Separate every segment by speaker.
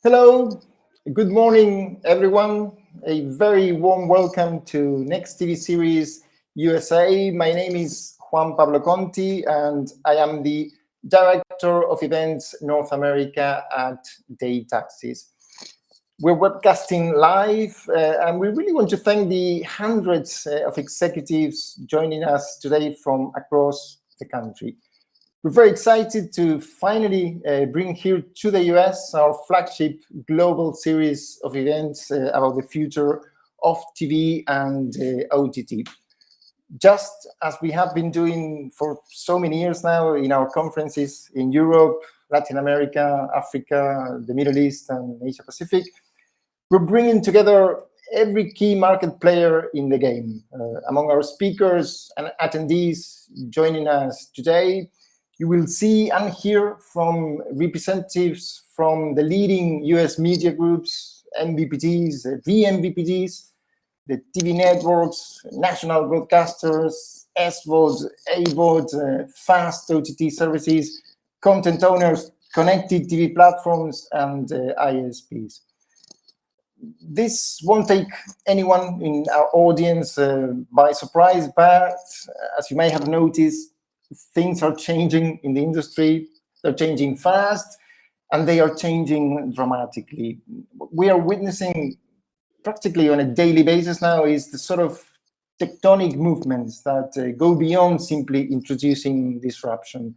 Speaker 1: Hello, good morning, everyone. A very warm welcome to Nextv Series USA. My name is Juan Pablo Conti, and I am the Director of Events North America at Daytaxis. We're webcasting live, and we really want to thank the hundreds of executives joining us today from across the country. We're very excited to finally bring here to the US our flagship global series of events about the future of TV and OTT. Just as we have been doing for so many years now in our conferences in Europe, Latin America, Africa, the Middle East, and Asia Pacific, we're bringing together every key market player in the game. Among our speakers and attendees joining us today, you will see and hear from representatives from the leading US media groups, MVPDs, VMVPDs, the TV networks, national broadcasters, SVODs, AVODs, fast OTT services, content owners, connected TV platforms, and ISPs. This won't take anyone in our audience by surprise, but as you may have noticed, things are changing in the industry. They're changing fast, and they are changing dramatically. We are witnessing practically on a daily basis now is the sort of tectonic movements that go beyond simply introducing disruption.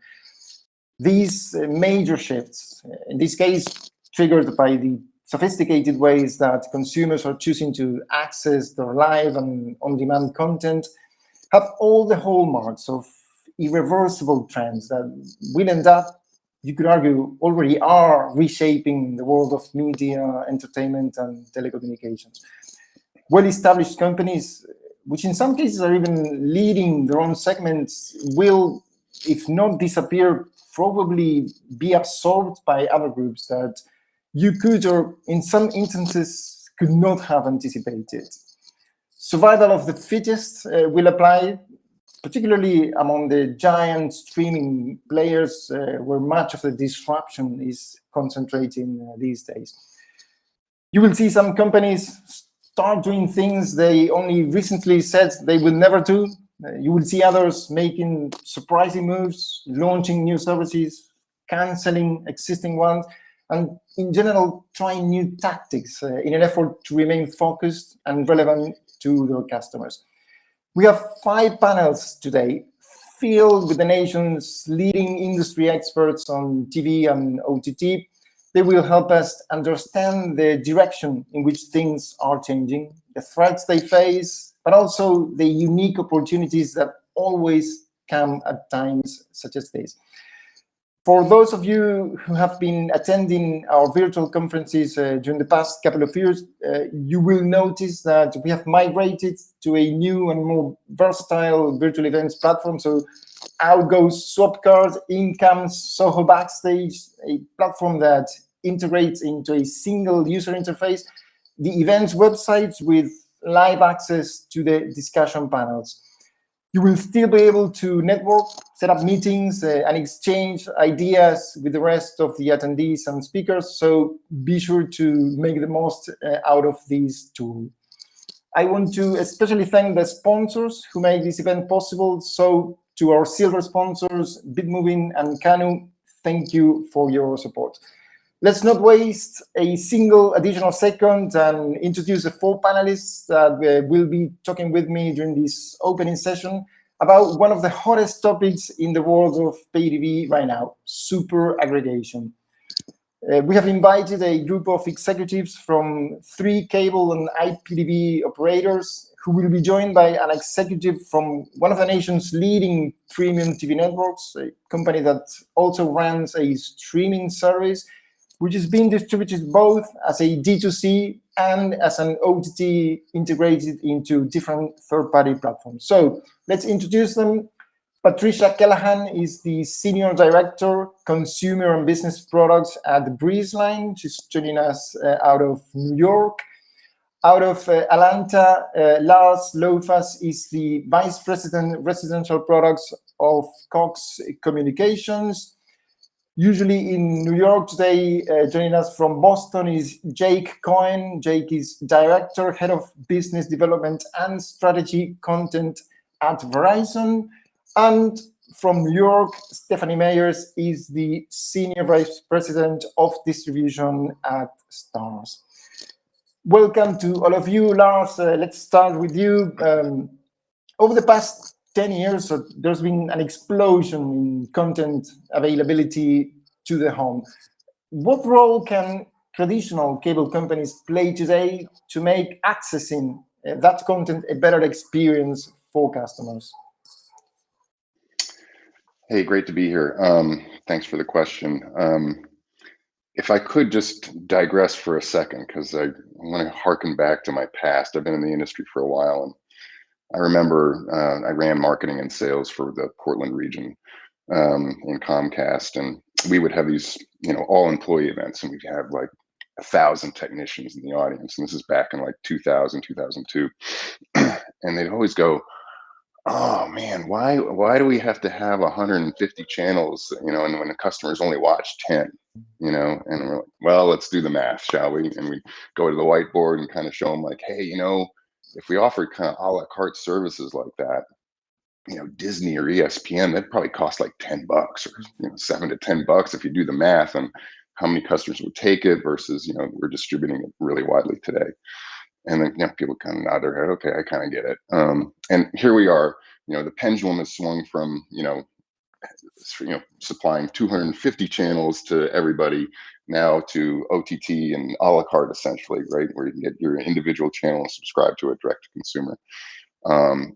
Speaker 1: These major shifts, in this case, triggered by the sophisticated ways that consumers are choosing to access their live and on-demand content, have all the hallmarks of irreversible trends that will end up, you could argue, already are reshaping the world of media, entertainment, and telecommunications. Well-established companies, which in some cases are even leading their own segments, will, if not disappear, probably be absorbed by other groups that you could, or in some instances, could not have anticipated. Survival of the fittest will apply, particularly among the giant streaming players where much of the disruption is concentrating these days. You will see some companies start doing things they only recently said they will never do. You will see others making surprising moves, launching new services, canceling existing ones, and in general, trying new tactics in an effort to remain focused and relevant to their customers. We have 5 panels today filled with the nation's leading industry experts on TV and OTT. They will help us understand the direction in which things are changing, the threats they face, but also the unique opportunities that always come at times such as this. For those of you who have been attending our virtual conferences during the past couple of years, you will notice that we have migrated to a new and more versatile virtual events platform. So out goes Swapcard, in comes Soho Backstage, a platform that integrates into a single user interface the events websites with live access to the discussion panels. You will still be able to network, set up meetings, and exchange ideas with the rest of the attendees and speakers. So be sure to make the most out of this tool. I want to especially thank the sponsors who make this event possible. So to our silver sponsors, Bitmoving and Canu, thank you for your support. Let's not waste a single additional second and introduce the four panelists that will be talking with me during this opening session about one of the hottest topics in the world of pay TV right now, super aggregation. We have invited a group of executives from 3 cable and IPTV operators who will be joined by an executive from one of the nation's leading premium TV networks, a company that also runs a streaming service, which is being distributed both as a D2C and as an OTT integrated into different third-party platforms. So let's introduce them. Patricia Callahan is the Senior Director, Consumer and Business Products at Breezeline. She's joining us out of New York. Out of Atlanta, Lars Lofas is the Vice President, Residential Products of Cox Communications. Usually in New York today, joining us from Boston is Jake Cohen. Jake is Director, Head of Business Development and Strategy Content at Verizon. And from New York, Stephanie Meyers is the Senior Vice President of Distribution at Stars. Welcome to all of you. Lars, let's start with you. Over the past 10 years, there's been an explosion in content availability to the home. What role can traditional cable companies play today to make accessing that content a better experience for customers?
Speaker 2: Hey, great to be here. Thanks for the question. If I could just digress for a second, because I want to harken back to my past. I've been in the industry for a while, and I remember I ran marketing and sales for the Portland region in Comcast, and we would have these, all employee events, and we'd have like 1,000 technicians in the audience. And this is back in like 2000, 2002. And they'd always go, "Oh man, why do we have to have 150 channels, and when the customers only watch 10, and we're like, well, let's do the math, shall we?" And we go to the whiteboard and kind of show them like, hey, if we offered kind of a la carte services like that, Disney or ESPN, that'd probably cost like $10 or $7 to $10 if you do the math on how many customers would take it versus, we're distributing it really widely today. And then people kind of nod their head. Okay, I kind of get it. And here we are. The pendulum has swung from supplying 250 channels to everybody now to OTT and a la carte essentially, right? Where you can get your individual channel and subscribe to it direct to consumer.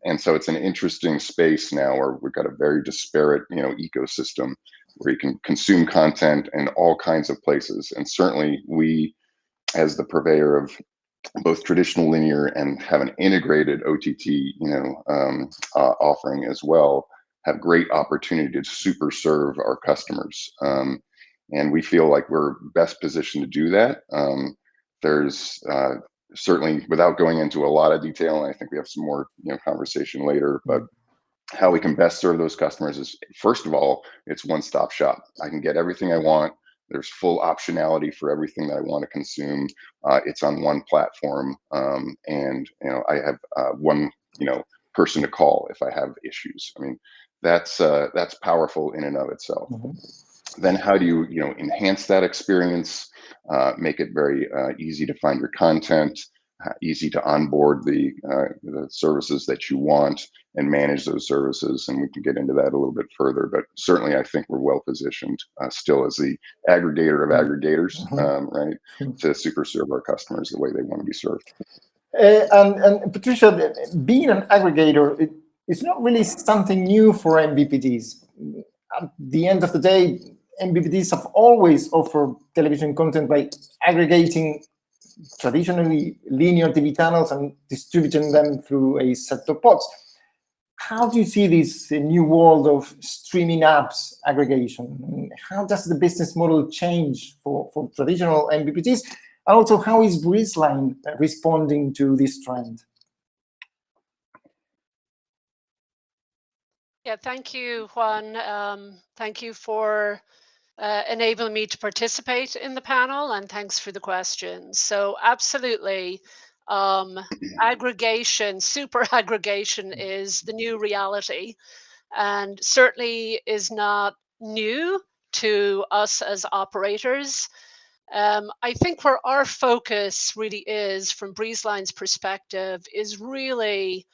Speaker 2: And so it's an interesting space now where we've got a very disparate ecosystem where you can consume content in all kinds of places. And certainly we, as the purveyor of both traditional linear and have an integrated OTT, offering as well, have great opportunity to super serve our customers. And we feel like we're best positioned to do that. There's certainly, without going into a lot of detail, and I think we have some more conversation later, but how we can best serve those customers is, first of all, it's one-stop shop. I can get everything I want. There's full optionality for everything that I want to consume. It's on one platform, and I have one person to call if I have issues. I mean, that's powerful in and of itself. Mm-hmm. Then how do you enhance that experience? Make it very easy to find your content, easy to onboard the services that you want and manage those services. And we can get into that a little bit further, but certainly I think we're well positioned still as the aggregator of aggregators, right, to super serve our customers the way they want to be served.
Speaker 1: And Patricia, being an aggregator, it's not really something new for MVPDs. At the end of the day, MVPDs have always offered television content by aggregating traditionally linear TV channels and distributing them through a set-top box. How do you see this new world of streaming apps aggregation? How does the business model change for traditional MVPDs? And also, how is Breezeline responding to this trend?
Speaker 3: Yeah, thank you, Juan. Thank you for enabling me to participate in the panel, and thanks for the questions. So absolutely, aggregation, super aggregation is the new reality, and certainly is not new to us as operators. I think where our focus really is, from BreezeLine's perspective, is really,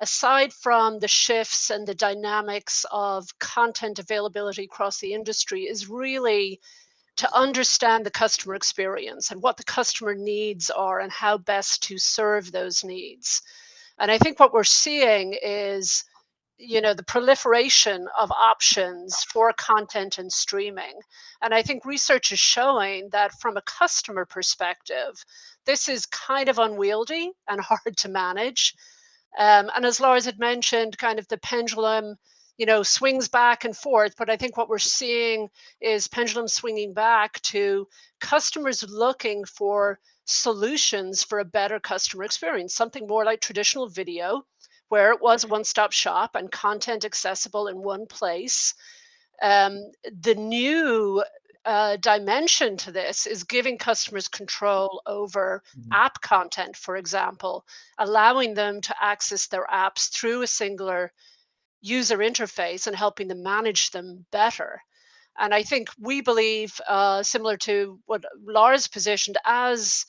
Speaker 3: aside from the shifts and the dynamics of content availability across the industry, is really to understand the customer experience and what the customer needs are and how best to serve those needs. And I think what we're seeing is, the proliferation of options for content and streaming. And I think research is showing that from a customer perspective, this is kind of unwieldy and hard to manage. And as Laura's had mentioned, kind of the pendulum, swings back and forth. But I think what we're seeing is pendulum swinging back to customers looking for solutions for a better customer experience, something more like traditional video, where it was one stop shop and content accessible in one place. The new dimension to this is giving customers control over app content, for example, allowing them to access their apps through a singular user interface and helping them manage them better. And I think we believe, similar to what Laura's positioned, as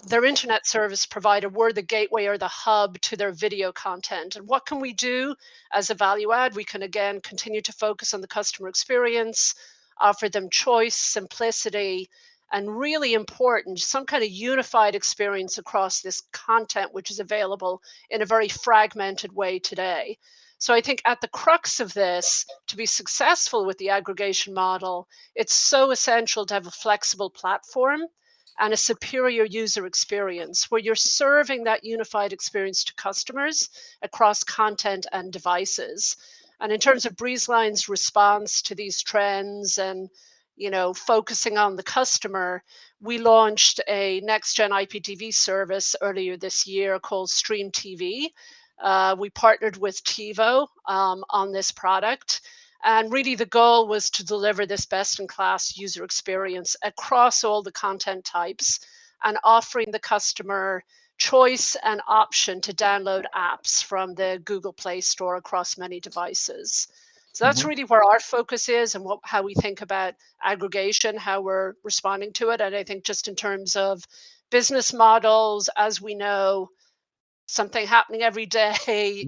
Speaker 3: their internet service provider, we're the gateway or the hub to their video content. And what can we do as a value add? We can again continue to focus on the customer experience, offer them choice, simplicity, and really important, some kind of unified experience across this content, which is available in a very fragmented way today. So I think at the crux of this, to be successful with the aggregation model, it's so essential to have a flexible platform and a superior user experience where you're serving that unified experience to customers across content and devices. And in terms of BreezeLine's response to these trends and focusing on the customer, we launched a next gen IPTV service earlier this year called Stream TV. We partnered with TiVo on this product. And really, the goal was to deliver this best in class user experience across all the content types and offering the customer choice and option to download apps from the Google Play Store across many devices. So that's really where our focus is and how we think about aggregation, how we're responding to it. And I think just in terms of business models, as we know, something happening every day.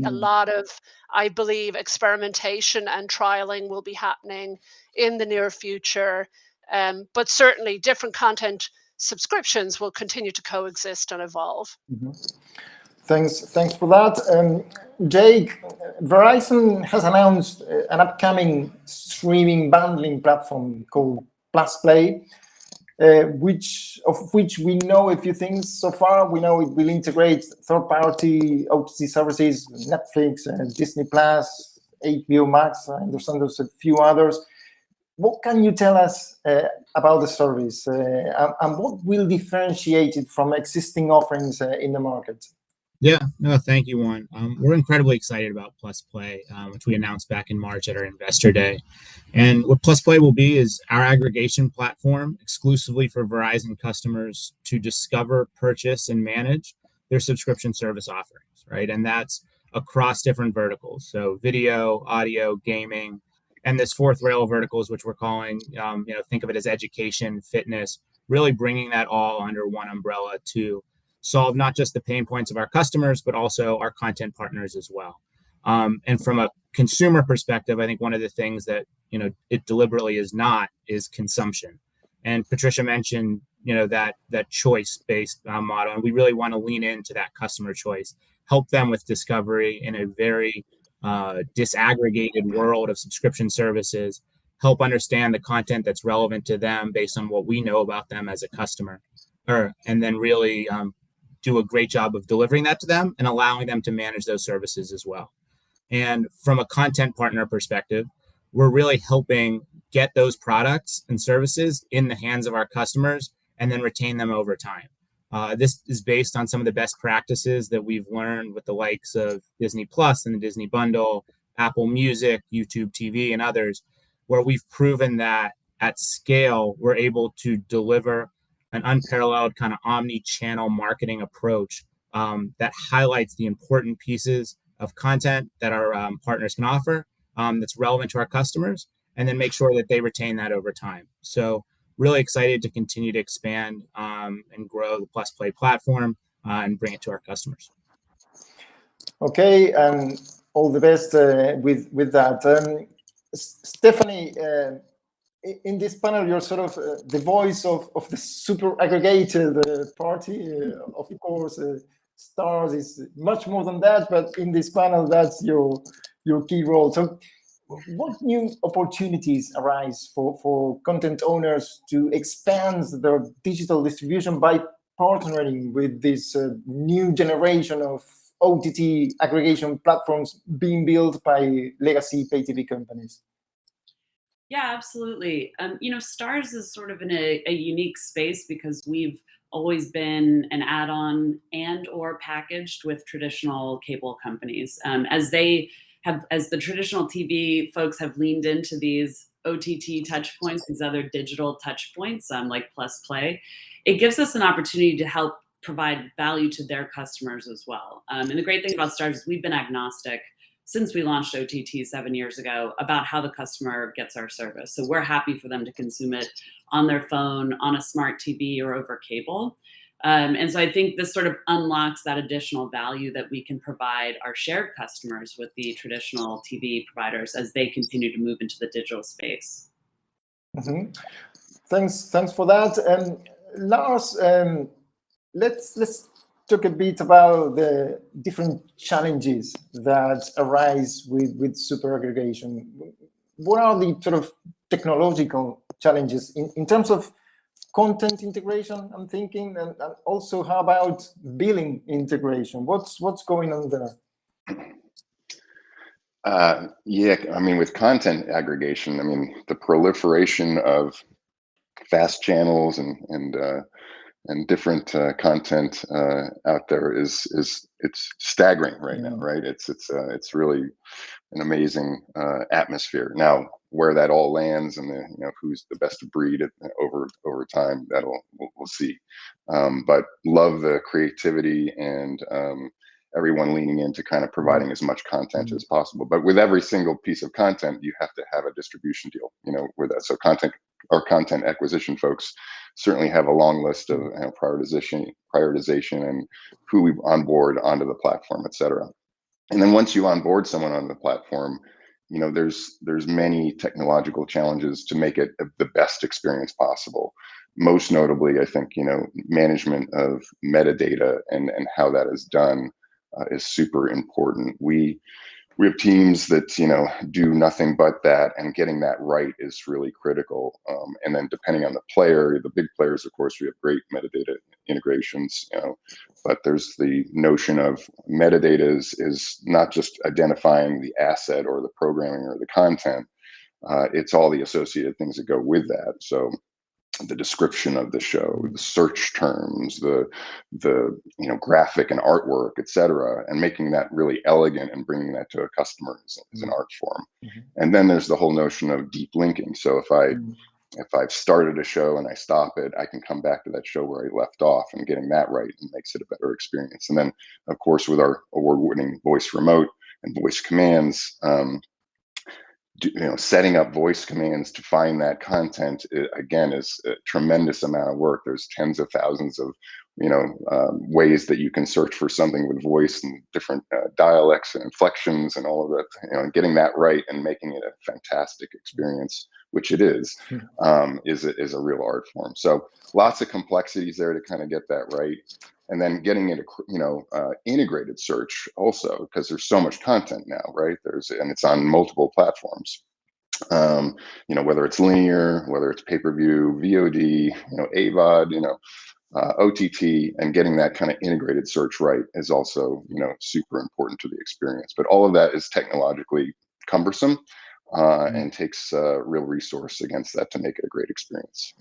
Speaker 3: A lot of, I believe, experimentation and trialing will be happening in the near future. But certainly, different content subscriptions will continue to coexist and evolve.
Speaker 1: Thanks for that. Jake, Verizon has announced an upcoming streaming bundling platform called Plus Play, which we know a few things so far. We know it will integrate third-party OTT services, Netflix, Disney Plus, HBO Max. I understand there's a few others. What can you tell us about the service, and what will differentiate it from existing offerings in the market?
Speaker 4: Yeah, no, thank you, Juan. We're incredibly excited about Plus Play, which we announced back in March at our Investor Day. And what Plus Play will be is our aggregation platform exclusively for Verizon customers to discover, purchase, and manage their subscription service offerings, right? And that's across different verticals. So video, audio, gaming, and this fourth rail verticals, which we're calling, think of it as education, fitness, really bringing that all under one umbrella to solve not just the pain points of our customers, but also our content partners as well. And from a consumer perspective, I think one of the things that it deliberately is not is consumption. And Patricia mentioned that choice-based model, and we really want to lean into that customer choice, help them with discovery in a very disaggregated world of subscription services, help understand the content that's relevant to them based on what we know about them as a customer, and then really do a great job of delivering that to them and allowing them to manage those services as well. And from a content partner perspective, we're really helping get those products and services in the hands of our customers and then retain them over time. This is based on some of the best practices that we've learned with the likes of Disney Plus and the Disney Bundle, Apple Music, YouTube TV, and others, where we've proven that at scale, we're able to deliver an unparalleled kind of omni-channel marketing approach that highlights the important pieces of content that our partners can offer that's relevant to our customers, and then make sure that they retain that over time. So really excited to continue to expand and grow the Plus Play platform and bring it to our customers.
Speaker 1: Okay, and all the best with that. Stephanie, in this panel, you're sort of the voice of the super aggregated party. Of course, Stars is much more than that, but in this panel, that's your key role. So what new opportunities arise for content owners to expand their digital distribution by partnering with this new generation of OTT aggregation platforms being built by legacy pay TV companies?
Speaker 5: Yeah, absolutely. Stars is sort of in a unique space because we've always been an add-on and or packaged with traditional cable companies. As the traditional TV folks have leaned into these OTT touch points, these other digital touch points, like Plus Play, it gives us an opportunity to help provide value to their customers as well. And the great thing about Stars is we've been agnostic since we launched OTT 7 years ago about how the customer gets our service. So we're happy for them to consume it on their phone, on a smart TV, or over cable. And so I think this sort of unlocks that additional value that we can provide our shared customers with the traditional TV providers as they continue to move into the digital space.
Speaker 1: Mm-hmm. Thanks for that. Lars, let's talk a bit about the different challenges that arise with super aggregation. What are the sort of technological challenges in terms of content integration, I'm thinking, and also how about billing integration? What's going on there?
Speaker 2: Yeah, I mean, with content aggregation, I mean, the proliferation of fast channels and different content out there is it's staggering right now, right? It's really an amazing atmosphere. Now, where that all lands and who's the best of breed over time, we'll see. But love the creativity and everyone leaning into kind of providing as much content as possible. But with every single piece of content, you have to have a distribution deal, with that. So content acquisition folks certainly have a long list of prioritization and who we onboard onto the platform, et cetera. And then once you onboard someone on the platform, there's many technological challenges to make it the best experience possible. Most notably, I think, management of metadata and how that is done is super important. We have teams that do nothing but that, and getting that right is really critical. And then depending on the player, the big players, of course, we have great metadata integrations, but there's the notion of metadata is not just identifying the asset or the programming or the content, it's all the associated things that go with that. So the description of the show, the search terms, the graphic and artwork, et cetera, and making that really elegant and bringing that to a customer is an art form. Mm-hmm. And then there's the whole notion of deep linking. So if I've started a show and I stop it, I can come back to that show where I left off, and getting that right and makes it a better experience. And then, of course, with our award-winning voice remote and voice commands, setting up voice commands to find that content, again, is a tremendous amount of work. There's tens of thousands of ways that you can search for something with voice and different dialects and inflections and all of that. And getting that right and making it a fantastic experience, which it is a real art form. So lots of complexities there to kind of get that right. And then getting into integrated search also, because there's so much content now, right? And it's on multiple platforms. Whether it's linear, whether it's pay-per-view, VOD, AVOD, OTT, and getting that kind of integrated search right is also super important to the experience. But all of that is technologically cumbersome and takes real resource against that to make it a great experience.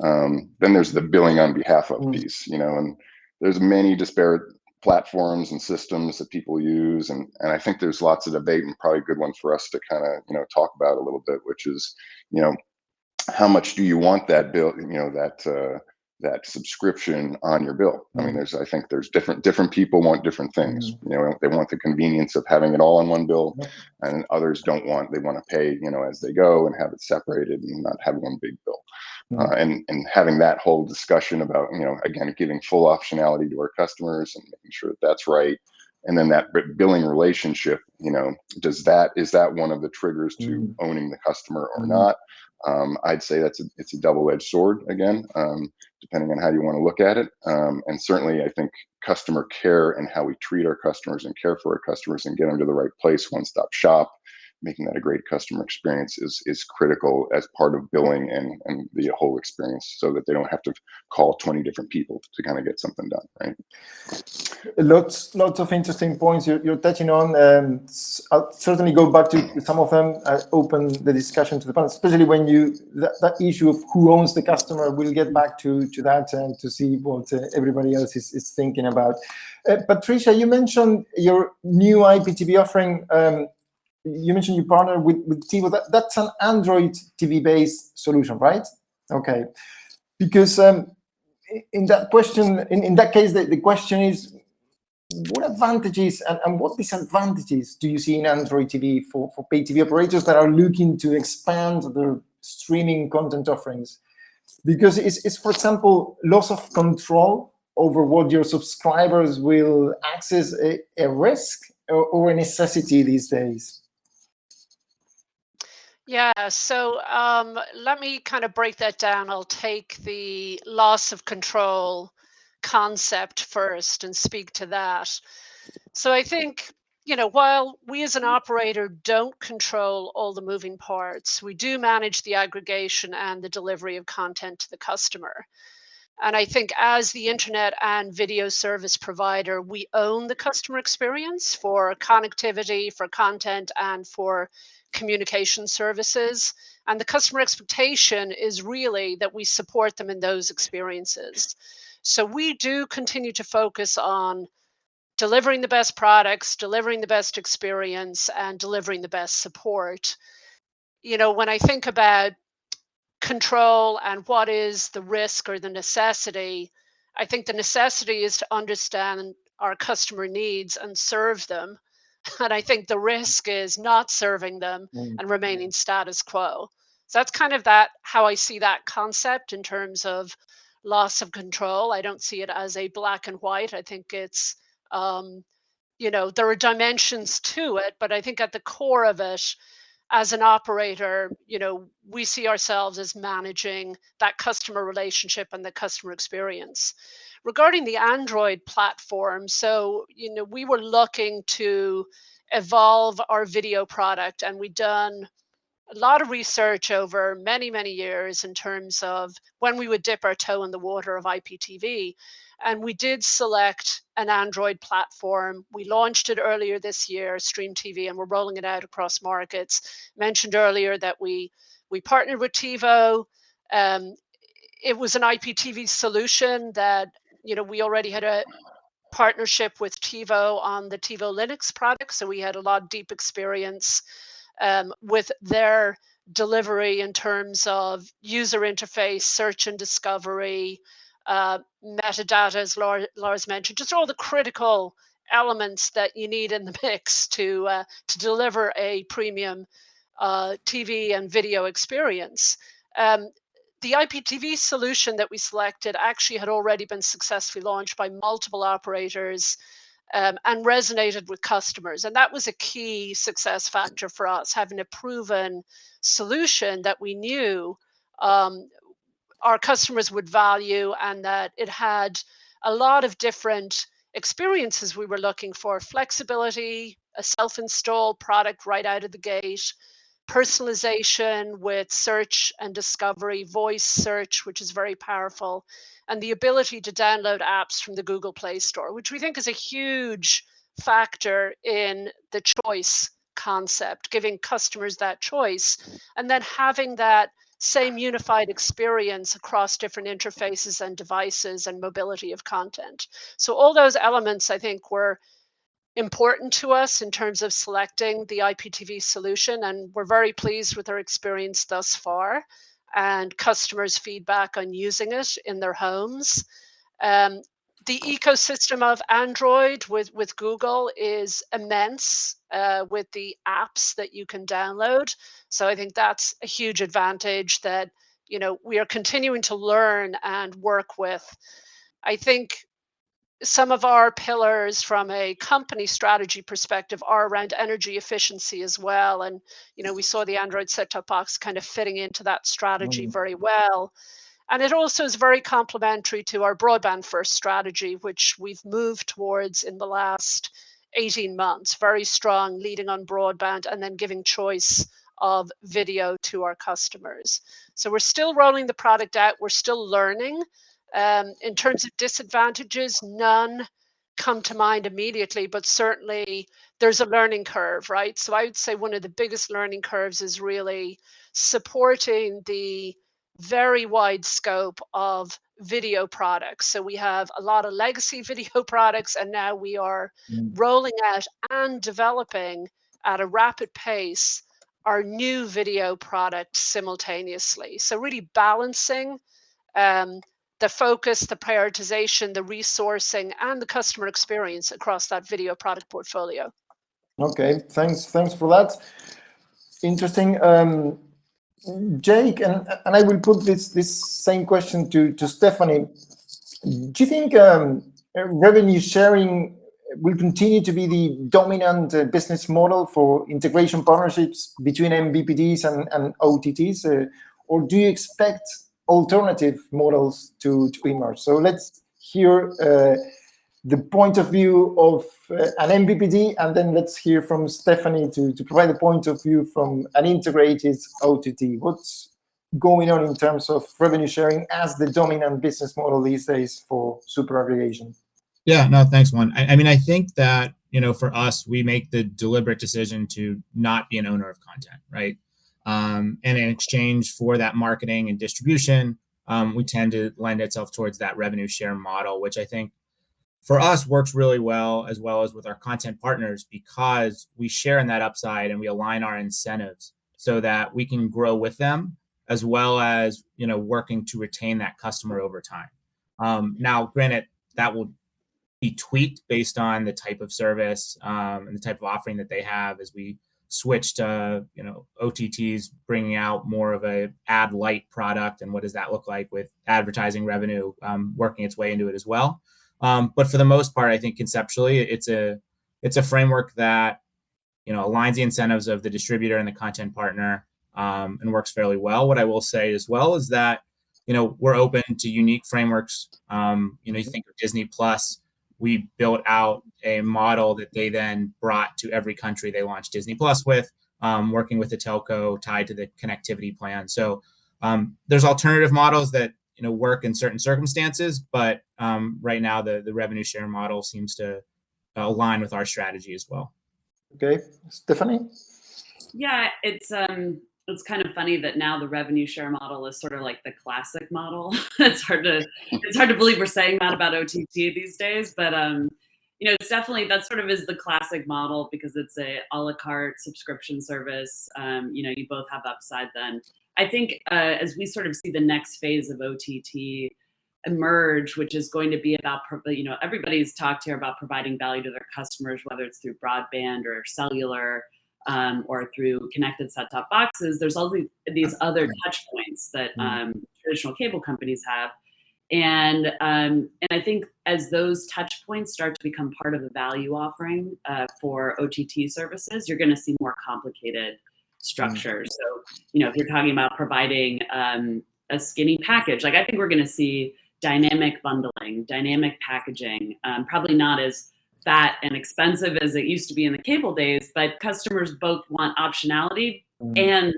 Speaker 2: Then there's the billing on behalf of piece, and there's many disparate platforms and systems that people use, and I think there's lots of debate, and probably a good one for us to kind of talk about a little bit, which is how much do you want that bill, that subscription on your bill? I mean, I think there's different people want different things. They want the convenience of having it all on one bill, and others don't want. They want to pay as they go and have it separated and not have one big bill. and having that whole discussion about, again, giving full optionality to our customers and making sure that that's right. And then that billing relationship, is that one of the triggers to owning the customer or not? I'd say it's a double-edged sword again, depending on how you want to look at it. And certainly, I think customer care and how we treat our customers and care for our customers and get them to the right place, one-stop shop, making that a great customer experience is critical as part of billing and the whole experience, so that they don't have to call 20 different people to kind of get something done, right?
Speaker 1: Lots of interesting points you're touching on. I'll certainly go back to some of them. Open the discussion to the panel, especially when that issue of who owns the customer. We'll get back to that and to see what everybody else is thinking about. Patricia, you mentioned your new IPTV offering. You mentioned you partner with TiVo. That's an Android TV-based solution, right? Okay, because in that question, in that case, the question is, what advantages and what disadvantages do you see in Android TV for pay TV operators that are looking to expand their streaming content offerings? Because is, for example, loss of control over what your subscribers will access a risk or a necessity these days?
Speaker 3: Yeah, so let me kind of break that down. I'll take the loss of control concept first and speak to that. So I think, while we as an operator don't control all the moving parts, we do manage the aggregation and the delivery of content to the customer. And I think as the internet and video service provider, we own the customer experience for connectivity, for content, and for communication services. And the customer expectation is really that we support them in those experiences. So we do continue to focus on delivering the best products, delivering the best experience, and delivering the best support. When I think about control and what is the risk or the necessity, I think the necessity is to understand our customer needs and serve them. And I think the risk is not serving them and remaining status quo. So that's kind of how I see that concept in terms of loss of control. I don't see it as a black and white. I think it's there are dimensions to it, but I think at the core of it, as an operator, we see ourselves as managing that customer relationship and the customer experience. Regarding the Android platform, so, we were looking to evolve our video product, and we've done a lot of research over many, many years in terms of when we would dip our toe in the water of IPTV. And we did select an Android platform. We launched it earlier this year, Stream TV, and we're rolling it out across markets. Mentioned earlier that we partnered with TiVo. It was an IPTV solution that, we already had a partnership with TiVo on the TiVo Linux product. So we had a lot of deep experience with their delivery in terms of user interface, search and discovery, metadata, as Lars mentioned, just all the critical elements that you need in the mix to deliver a premium TV and video experience. The IPTV solution that we selected actually had already been successfully launched by multiple operators and resonated with customers. And that was a key success factor for us, having a proven solution that we knew our customers would value, and that it had a lot of different experiences we were looking for: flexibility, a self-install product right out of the gate, personalization with search and discovery, voice search, which is very powerful, and the ability to download apps from the Google Play Store, which we think is a huge factor in the choice concept, giving customers that choice, and then having that same unified experience across different interfaces and devices and mobility of content. So all those elements, I think, were important to us in terms of selecting the IPTV solution, and we're very pleased with our experience thus far and customers' feedback on using it in their homes. The ecosystem of Android with Google is immense with the apps that you can download. So I think that's a huge advantage, that we are continuing to learn and work with. I think some of our pillars from a company strategy perspective are around energy efficiency as well. And, we saw the Android set-top box kind of fitting into that strategy very well. And it also is very complementary to our broadband first strategy, which we've moved towards in the last 18 months. Very strong leading on broadband and then giving choice of video to our customers. So we're still rolling the product out. We're still learning. In terms of disadvantages, none come to mind immediately, but certainly there's a learning curve, right? So I would say one of the biggest learning curves is really supporting the very wide scope of video products. So we have a lot of legacy video products, and now we are rolling out and developing at a rapid pace our new video products simultaneously. So really balancing the focus, the prioritization, the resourcing, and the customer experience across that video product portfolio.
Speaker 1: Okay, thanks for that. Interesting. Jake, and I will put this same question to Stephanie. Do you think revenue sharing will continue to be the dominant business model for integration partnerships between MVPDs and OTTs, or do you expect alternative models to emerge? So let's hear the point of view of an MVPD, and then let's hear from Stephanie to provide a point of view from an integrated OTT. What's going on in terms of revenue sharing as the dominant business model these days for super aggregation?
Speaker 4: Yeah, no, thanks, Juan. I mean, I think that, for us, we make the deliberate decision to not be an owner of content, right? And in exchange for that marketing and distribution, we tend to lend itself towards that revenue share model, which I think for us works really well as with our content partners, because we share in that upside and we align our incentives so that we can grow with them, as well as, working to retain that customer over time. Now, granted, that will be tweaked based on the type of service and the type of offering that they have as we switch to, OTTs bringing out more of a ad light product, and what does that look like with advertising revenue working its way into it as well. But for the most part, I think conceptually it's a framework that aligns the incentives of the distributor and the content partner and works fairly well. What I will say as well is that we're open to unique frameworks. You think of Disney Plus. We built out a model that they then brought to every country they launched Disney Plus with, working with the telco tied to the connectivity plan. So there's alternative models that work in certain circumstances, but right now the revenue share model seems to align with our strategy as well.
Speaker 1: Okay, Stephanie?
Speaker 5: Yeah, it's kind of funny that now the revenue share model is sort of like the classic model. It's hard to believe we're saying that about OTT these days, but it's definitely, that sort of is the classic model because it's a la carte subscription service. You both have upside then. I think as we sort of see the next phase of OTT emerge, which is going to be about, everybody's talked here about providing value to their customers, whether it's through broadband or cellular, or through connected set-top boxes. There's all these other touch points that traditional cable companies have. And I think as those touch points start to become part of the value offering for OTT services, you're going to see more complicated structures. So, if you're talking about providing a skinny package, like I think we're going to see dynamic bundling, dynamic packaging, probably not as fat and expensive as it used to be in the cable days, but customers both want optionality and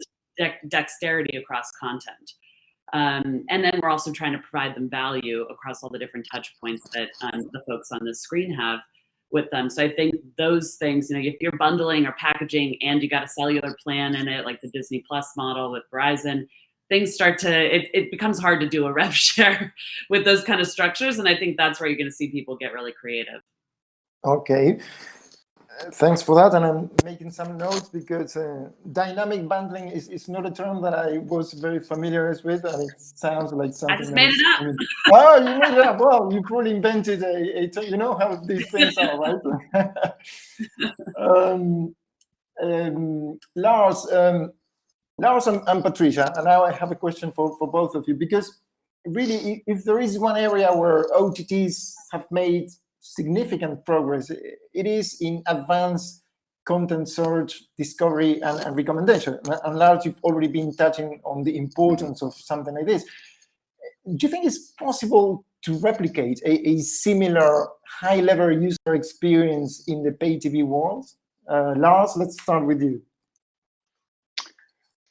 Speaker 5: dexterity across content. And then we're also trying to provide them value across all the different touch points that the folks on the screen have with them. So I think those things, if you're bundling or packaging and you got a cellular plan in it, like the Disney Plus model with Verizon, things start to, it becomes hard to do a rev share with those kind of structures. And I think that's where you're going to see people get really creative.
Speaker 1: Okay, thanks for that. And I'm making some notes because dynamic bundling is not a term that I was very familiar with, and it sounds like something.
Speaker 5: I just made it up.
Speaker 1: Oh, you made it up. Well, you probably invented a term. You know how these things are, right? Lars, Lars and Patricia, and now I have a question for both of you, because really, if there is one area where OTTs have made significant progress, it is in advanced content search, discovery, and recommendation. And Lars, you've already been touching on the importance of something like this. Do you think it's possible to replicate a similar high-level user experience in the pay TV world? Lars, let's start with you.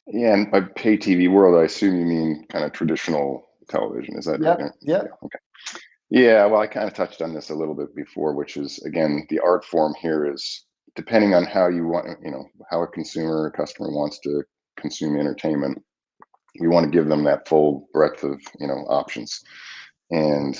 Speaker 2: Yeah, and by pay TV world, I assume you mean kind of traditional television. Is that right?
Speaker 1: Yeah.
Speaker 2: Okay. Yeah, well, I kind of touched on this a little bit before, which is, again, the art form here is depending on how you want, how a consumer or customer wants to consume entertainment. We want to give them that full breadth of, options. And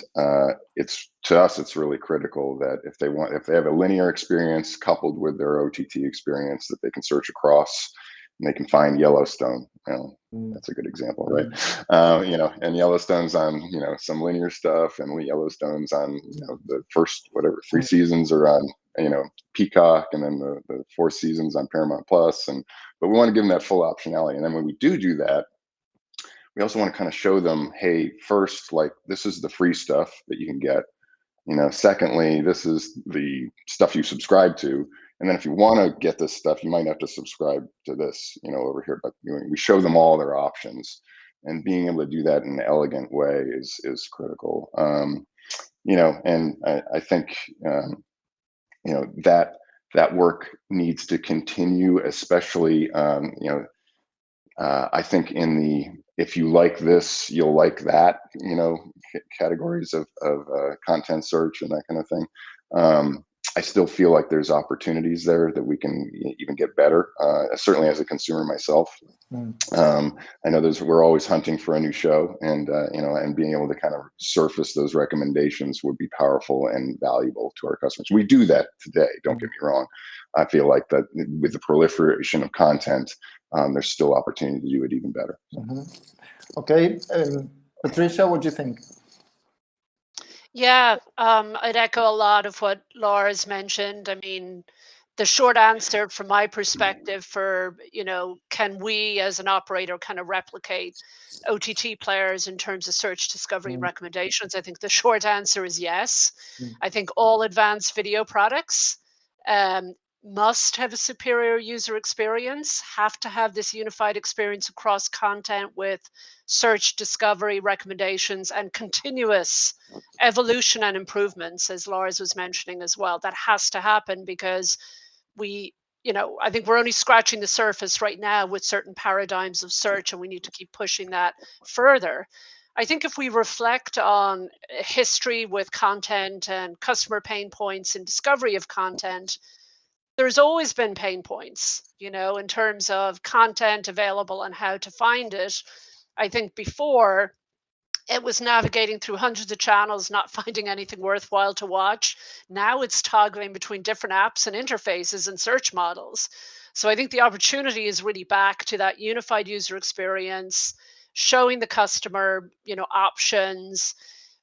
Speaker 2: it's, to us, it's really critical that if they have a linear experience coupled with their OTT experience, that they can search across and they can find Yellowstone. That's a good example, right? And Yellowstone's on, some linear stuff, and Yellowstone's on, the first, 3 seasons are on, Peacock, and then the 4 seasons on Paramount Plus. But we want to give them that full optionality. And then when we do that, we also want to kind of show them, hey, first, like, this is the free stuff that you can get. Secondly, this is the stuff you subscribe to. And then if you want to get this stuff, you might have to subscribe to this, over here. But we show them all their options, and being able to do that in an elegant way is critical. And I think, that work needs to continue, especially, I think in the, if you like this, you'll like that, categories of content search and that kind of thing. I still feel like there's opportunities there that we can even get better. Certainly as a consumer myself, I know we're always hunting for a new show, and and being able to kind of surface those recommendations would be powerful and valuable to our customers. We do that today. Don't get me wrong. I feel like that with the proliferation of content, there's still opportunity to do it even better.
Speaker 1: Okay, Patricia, what do you think?
Speaker 3: Yeah, I'd echo a lot of what Laura's mentioned. I mean, the short answer from my perspective for, can we as an operator kind of replicate OTT players in terms of search, discovery, and recommendations? I think the short answer is yes. I think all advanced video products must have a superior user experience, have to have this unified experience across content with search, discovery, recommendations, and continuous evolution and improvements, as Lars was mentioning as well. That has to happen because I think we're only scratching the surface right now with certain paradigms of search, and we need to keep pushing that further. I think if we reflect on history with content and customer pain points and discovery of content, there's always been pain points, in terms of content available and how to find it. I think before it was navigating through hundreds of channels, not finding anything worthwhile to watch. Now it's toggling between different apps and interfaces and search models. So I think the opportunity is really back to that unified user experience, showing the customer, options,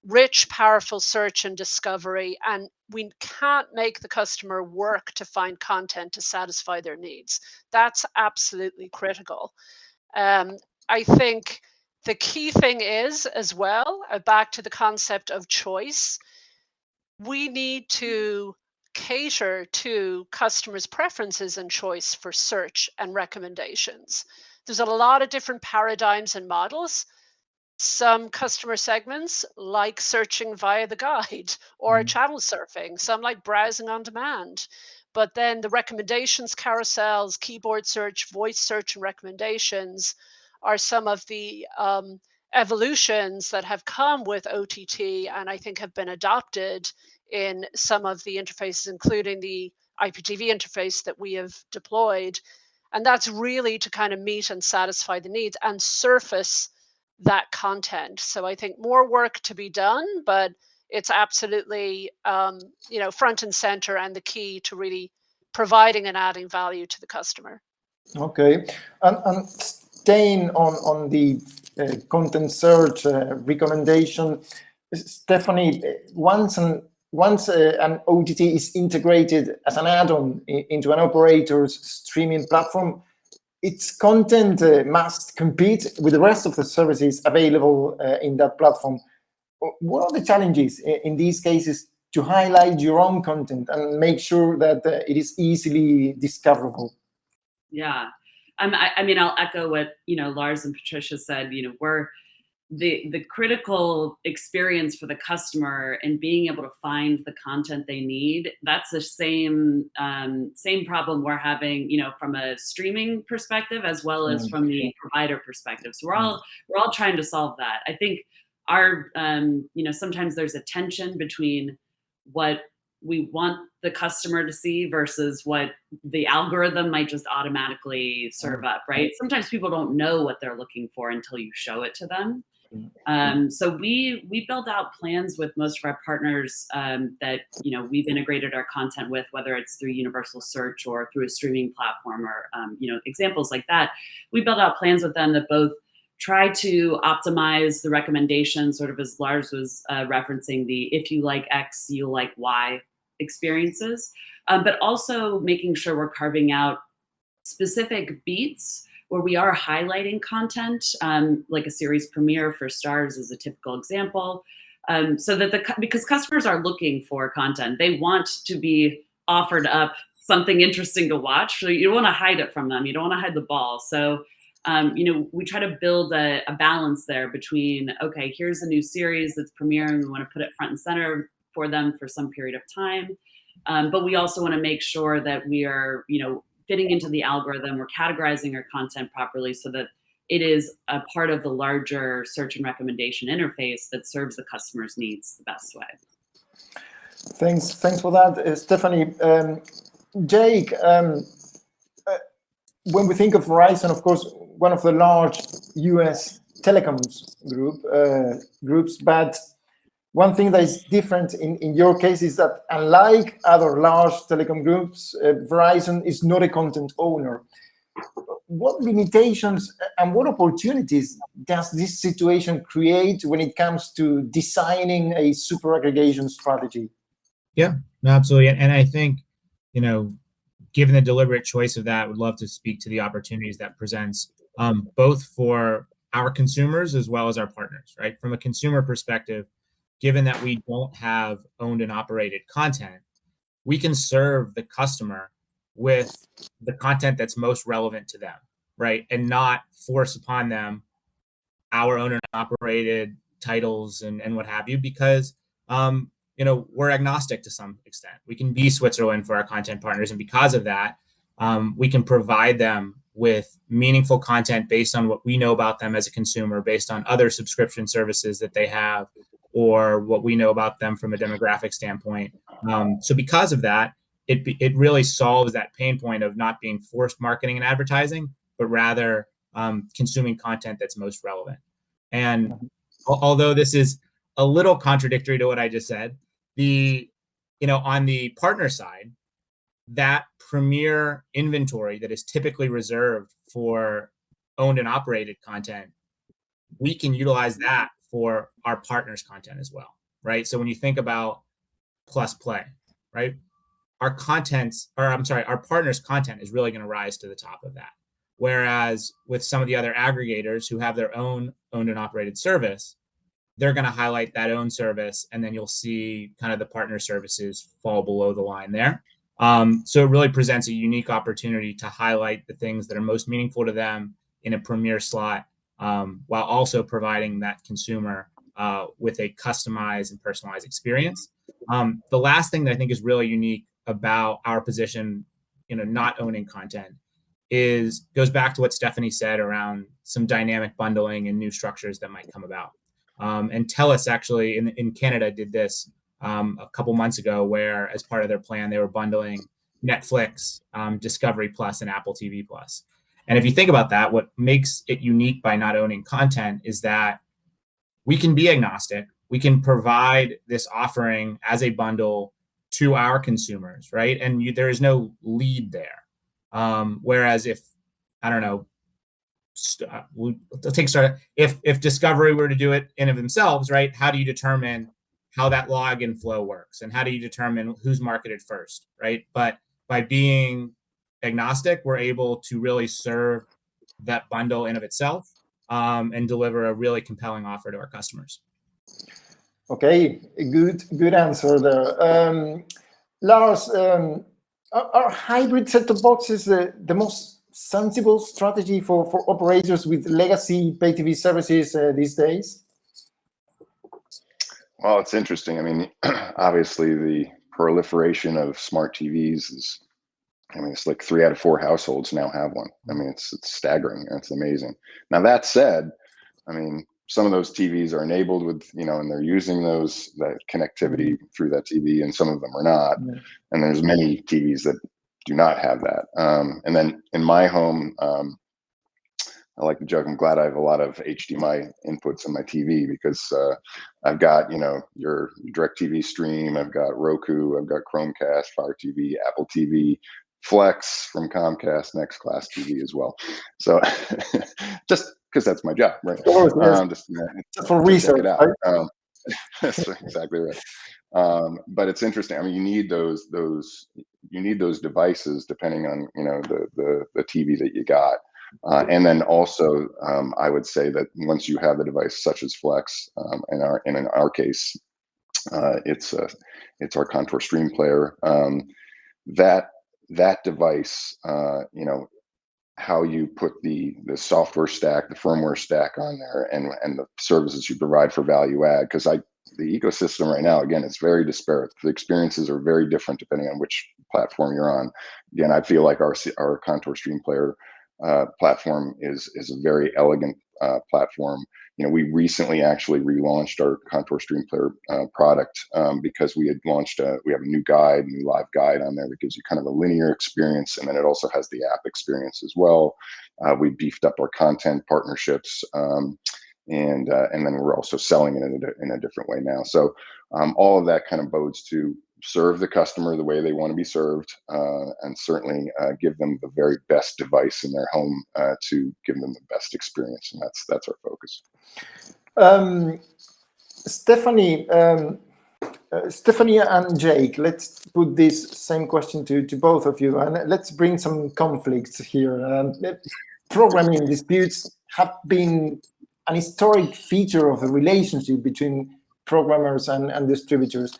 Speaker 3: rich, powerful search and discovery. And we can't make the customer work to find content to satisfy their needs. That's absolutely critical. I think the key thing is, as well, back to the concept of choice, we need to cater to customers' preferences and choice for search and recommendations. There's a lot of different paradigms and models. Some customer segments like searching via the guide or channel surfing. Some like browsing on demand. But then the recommendations carousels, keyboard search, voice search, and recommendations are some of the evolutions that have come with OTT and I think have been adopted in some of the interfaces, including the IPTV interface that we have deployed. And that's really to kind of meet and satisfy the needs and surface that content. So I think more work to be done, but it's absolutely front and center and the key to really providing and adding value to the customer.
Speaker 1: Okay, and staying on the content search recommendation, Stephanie, once an OTT is integrated as an add-on into an operator's streaming platform, its content must compete with the rest of the services available in that platform. What are the challenges in these cases to highlight your own content and make sure that it is easily discoverable?
Speaker 5: Yeah, I mean, I'll echo what Lars and Patricia said. We're the critical experience for the customer and being able to find the content they need. That's the same problem we're having, from a streaming perspective as well as from the provider perspective. So we're all trying to solve that. I think our sometimes there's a tension between what we want the customer to see versus what the algorithm might just automatically serve up, right? Sometimes people don't know what they're looking for until you show it to them. So we build out plans with most of our partners that we've integrated our content with, whether it's through universal search or through a streaming platform or examples like that. We build out plans with them that both try to optimize the recommendations, sort of as Lars was referencing, the if you like X, you like Y experiences, but also making sure we're carving out specific beats where we are highlighting content, like a series premiere for Stars is a typical example, so that because customers are looking for content, they want to be offered up something interesting to watch. So you don't want to hide it from them. You don't want to hide the ball. So we try to build a balance there between, okay, here's a new series that's premiering. We want to put it front and center for them for some period of time. But we also want to make sure that we are, fitting into the algorithm, we're categorizing our content properly so that it is a part of the larger search and recommendation interface that serves the customer's needs the best way.
Speaker 1: Thanks for that, Stephanie. Jake, when we think of Verizon, of course, one of the large US telecoms groups, but one thing that is different in your case is that unlike other large telecom groups, Verizon is not a content owner. What limitations and what opportunities does this situation create when it comes to designing a super aggregation strategy?
Speaker 4: Yeah, no, absolutely. And I think, given the deliberate choice of that, I would love to speak to the opportunities that presents both for our consumers as well as our partners, right? From a consumer perspective, given that we don't have owned and operated content, we can serve the customer with the content that's most relevant to them, right? And not force upon them our owned and operated titles and what have you, because we're agnostic to some extent. We can be Switzerland for our content partners, and because of that, we can provide them with meaningful content based on what we know about them as a consumer, based on other subscription services that they have, or what we know about them from a demographic standpoint. So because of that, it really solves that pain point of not being forced marketing and advertising, but rather consuming content that's most relevant. And although this is a little contradictory to what I just said, on the partner side, that premier inventory that is typically reserved for owned and operated content, we can utilize that for our partners' content as well, right? So when you think about Plus Play, right, our partners' content is really going to rise to the top of that. Whereas with some of the other aggregators who have their own owned and operated service, they're going to highlight that own service, and then you'll see kind of the partner services fall below the line there. So it really presents a unique opportunity to highlight the things that are most meaningful to them in a premier slot, while also providing that consumer with a customized and personalized experience. The last thing that I think is really unique about our position, not owning content, goes back to what Stephanie said around some dynamic bundling and new structures that might come about. And TELUS actually in Canada did this a couple months ago, where as part of their plan, they were bundling Netflix, Discovery Plus, and Apple TV Plus. And if you think about that, what makes it unique by not owning content is that we can be agnostic. We can provide this offering as a bundle to our consumers, right? And there is no lead there. Whereas if, I don't know, if Discovery were to do it in of themselves, right? How do you determine how that login flow works, and how do you determine who's marketed first, right? But by being agnostic, we're able to really serve that bundle in of itself and deliver a really compelling offer to our customers.
Speaker 1: Okay, good answer there. Lars, are hybrid set-top boxes the most sensible strategy for operators with legacy pay TV services these days?
Speaker 2: Well, it's interesting. I mean, obviously the proliferation of smart TVs is, I mean, it's like 3 out of 4 households now have one. I mean, it's staggering. It's amazing. Now, that said, I mean, some of those TVs are enabled with, and they're using that connectivity through that TV, and some of them are not.
Speaker 1: Yeah.
Speaker 2: And there's many TVs that do not have that. And then in my home, I like to joke, I'm glad I have a lot of HDMI inputs in my TV because I've got, your DirecTV stream, I've got Roku, I've got Chromecast, Fire TV, Apple TV, Flex from Comcast, Next Class TV as well. So just because that's my job, right?
Speaker 1: Of course, yes.
Speaker 2: Just
Speaker 1: for
Speaker 2: to
Speaker 1: research,
Speaker 2: check it out.
Speaker 1: right?
Speaker 2: That's exactly right. But it's interesting. I mean, you need those devices depending on the TV that you got. And then also, I would say that once you have a device such as Flex, in our case, it's our Contour Stream Player. That device, how you put the software stack, the firmware stack on there, and the services you provide for value add, because the ecosystem right now, again, it's very disparate. The experiences are very different depending on which platform you're on. Again, I feel like our Contour Stream Player platform is a very elegant platform. We recently actually relaunched our Contour Stream Player product because we have a new live guide on there that gives you kind of a linear experience, and then it also has the app experience as well. We beefed up our content partnerships, and then we're also selling it in a different way now. So all of that kind of bodes to serve the customer the way they want to be served, and certainly give them the very best device in their home to give them the best experience, and that's our focus.
Speaker 1: Stephanie and Jake, let's put this same question to both of you, and let's bring some conflicts here. Programming disputes have been an historic feature of the relationship between programmers and distributors.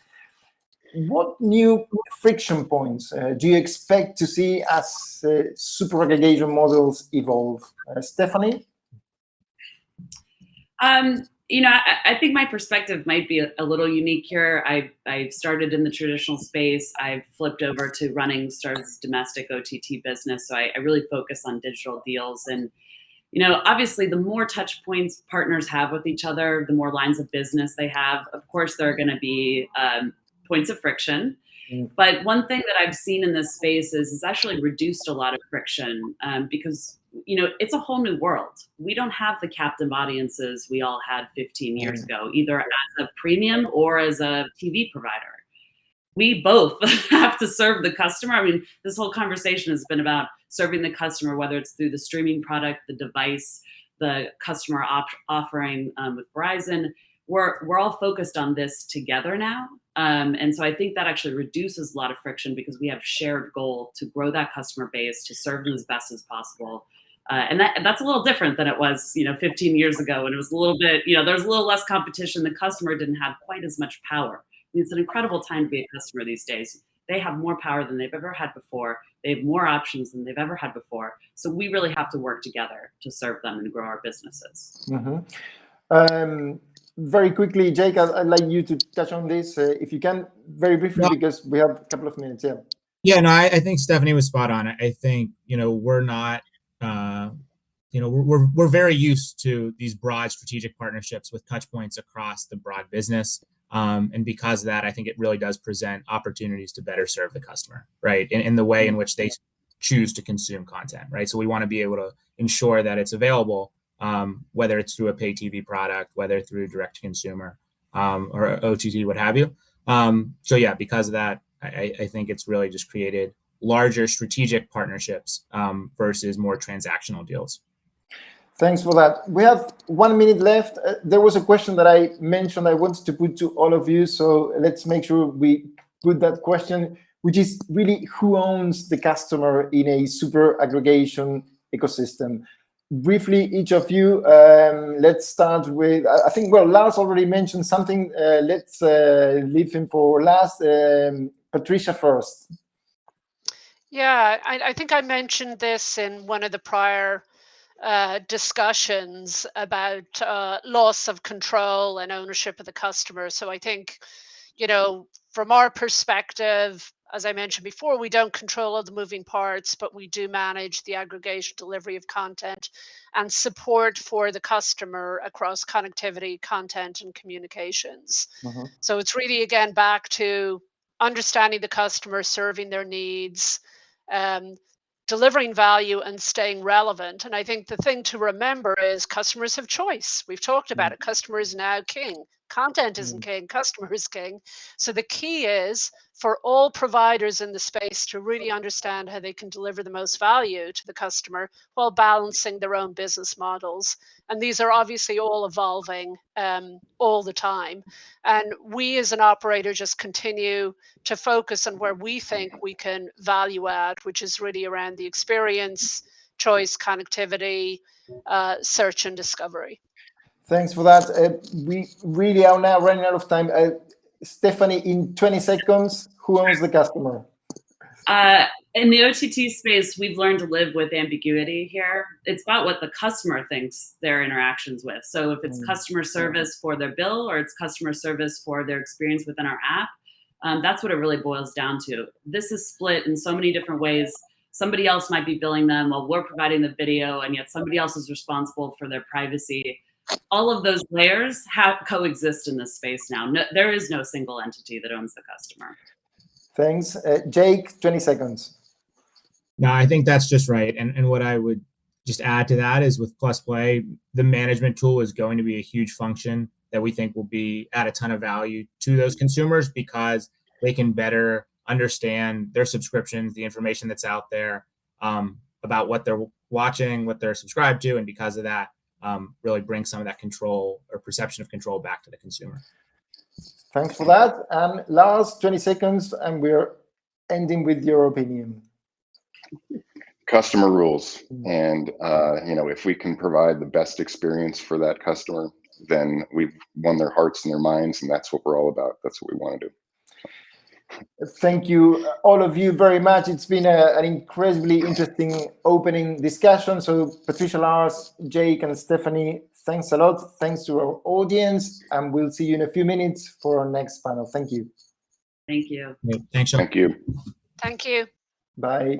Speaker 1: What new friction points do you expect to see as super-aggregation models evolve? Stephanie?
Speaker 5: I think my perspective might be a little unique here. I started in the traditional space. I've flipped over to running Starz' domestic OTT business, so I really focus on digital deals. And obviously, the more touch points partners have with each other, the more lines of business they have. Of course, there are going to be points of friction. But one thing that I've seen in this space is it's actually reduced a lot of friction because, it's a whole new world. We don't have the captive audiences we all had 15 years ago, either as a premium or as a TV provider. We both have to serve the customer. I mean, this whole conversation has been about serving the customer, whether it's through the streaming product, the device, the customer offering with Verizon. We're all focused on this together now. And so I think that actually reduces a lot of friction because we have shared goal to grow that customer base, to serve them as best as possible. And that's a little different than it was, 15 years ago. And it was a little bit, there's a little less competition. The customer didn't have quite as much power. I mean, it's an incredible time to be a customer these days. They have more power than they've ever had before. They have more options than they've ever had before. So we really have to work together to serve them and grow our businesses.
Speaker 1: Mm-hmm. Very quickly, Jake, I'd like you to touch on this, if you can, very briefly, because we have a couple of minutes.
Speaker 4: Yeah, no, I think Stephanie was spot on. I think, we're not, we're very used to these broad strategic partnerships with touch points across the broad business. And because of that, I think it really does present opportunities to better serve the customer, right? In the way in which they choose to consume content, right? So we want to be able to ensure that it's available, whether it's through a pay TV product, whether through direct to consumer, or OTT, what have you. So yeah, because of that, I think it's really just created larger strategic partnerships versus more transactional deals.
Speaker 1: Thanks for that. We have 1 minute left. There was a question that I mentioned I wanted to put to all of you, so let's make sure we put that question. which is really who owns the customer in a super aggregation ecosystem. Briefly, each of you, let's start with, I think, well, Lars already mentioned something. Let's leave him for last. Patricia first.
Speaker 3: Yeah, I think I mentioned this in one of the prior discussions about loss of control and ownership of the customer. So I think, from our perspective, as I mentioned before, we don't control all the moving parts, but we do manage the aggregation, delivery of content, and support for the customer across connectivity, content, and communications. So it's really, again, back to understanding the customer, serving their needs, delivering value, and staying relevant. And I think the thing to remember is customers have choice. We've talked about it. Customer is now king. Content isn't king, customer is king. So the key is for all providers in the space to really understand how they can deliver the most value to the customer while balancing their own business models. And these are obviously all evolving all the time. And we as an operator just continue to focus on where we think we can value add, which is really around the experience, choice, connectivity, search and discovery.
Speaker 1: Thanks for that. We really are now running out of time. Stephanie, in 20 seconds, who owns the customer?
Speaker 5: In the OTT space, we've learned to live with ambiguity here. It's about what the customer thinks their interactions with. So if it's customer service for their bill or it's customer service for their experience within our app, that's what it really boils down to. This is split in so many different ways. Somebody else might be billing them while we're providing the video, and yet somebody else is responsible for their privacy. All of those layers coexist in this space now. No, there is no single entity that owns the customer.
Speaker 1: Thanks. Jake, 20 seconds.
Speaker 4: No, I think that's just right. And what I would just add to that is with Plus Play, the management tool is going to be a huge function that we think will add a ton of value to those consumers because they can better understand their subscriptions, the information that's out there about what they're watching, what they're subscribed to. And because of that, really bring some of that control or perception of control back to the consumer.
Speaker 1: Thanks for that. Last 20 seconds, and we're ending with your opinion.
Speaker 2: Customer rules. And, if we can provide the best experience for that customer, then we've won their hearts and their minds, and that's what we're all about. That's what we want to do.
Speaker 1: Thank you, all of you, very much. It's been an incredibly interesting opening discussion. So Patricia, Lars, Jake, and Stephanie, thanks a lot. Thanks to our audience, and we'll see you in a few minutes for our next panel. Thank you.
Speaker 5: Thank you.
Speaker 4: Thanks, Sean.
Speaker 2: Thank you.
Speaker 3: Thank you.
Speaker 1: Bye.